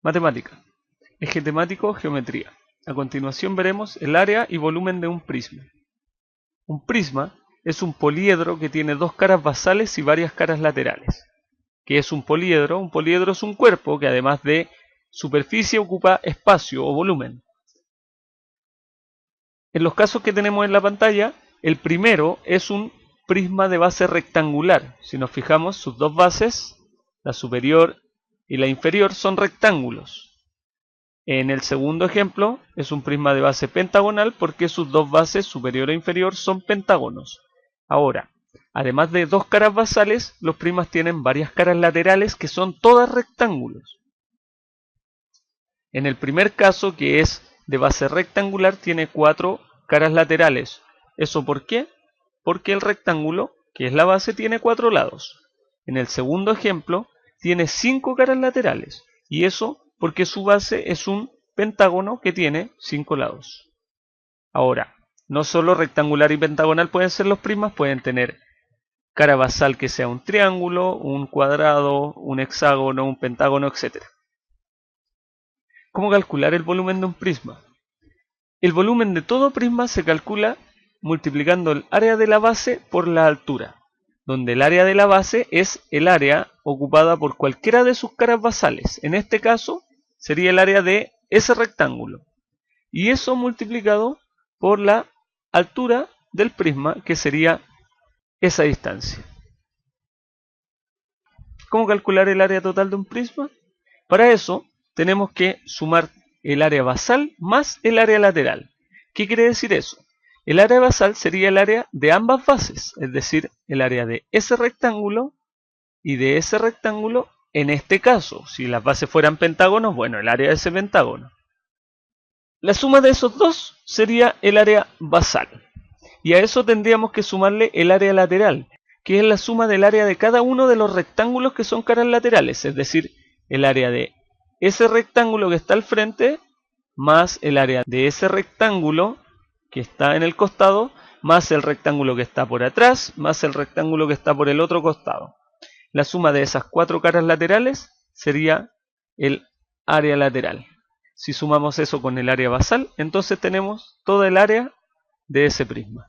Matemática. Eje temático, geometría. A continuación veremos el área y volumen de un prisma. Un prisma es un poliedro que tiene dos caras basales y varias caras laterales. ¿Qué es un poliedro? Un poliedro es un cuerpo que además de superficie ocupa espacio o volumen. En los casos que tenemos en la pantalla, el primero es un prisma de base rectangular. Si nos fijamos, sus dos bases, la superior y la inferior, son rectángulos. En el segundo ejemplo es un prisma de base pentagonal porque sus dos bases, superior e inferior, son pentágonos. Ahora, además de dos caras basales, los prismas tienen varias caras laterales que son todas rectángulos. En el primer caso, que es de base rectangular, tiene 4 caras laterales. ¿Eso por qué? Porque el rectángulo, que es la base, tiene 4 lados. En el segundo ejemplo, tiene 5 caras laterales. Y eso porque su base es un pentágono que tiene 5 lados. Ahora, no solo rectangular y pentagonal pueden ser los prismas, pueden tener cara basal que sea un triángulo, un cuadrado, un hexágono, un pentágono, etc. ¿Cómo calcular el volumen de un prisma? El volumen de todo prisma se calcula multiplicando el área de la base por la altura, donde el área de la base es el área ocupada por cualquiera de sus caras basales. En este caso, sería el área de ese rectángulo. Y eso multiplicado por la altura del prisma, que sería esa distancia. ¿Cómo calcular el área total de un prisma? Para eso tenemos que sumar el área basal más el área lateral. ¿Qué quiere decir eso? El área basal sería el área de ambas bases, es decir, el área de ese rectángulo y de ese rectángulo. En este caso, si las bases fueran pentágonos, bueno, el área de ese pentágono. La suma de esos dos sería el área basal. Y a eso tendríamos que sumarle el área lateral, que es la suma del área de cada uno de los rectángulos que son caras laterales, es decir, el área de ese rectángulo que está al frente, más el área de ese rectángulo que está en el costado, más el rectángulo que está por atrás, más el rectángulo que está por el otro costado. La suma de esas 4 caras laterales sería el área lateral. Si sumamos eso con el área basal, entonces tenemos toda el área de ese prisma.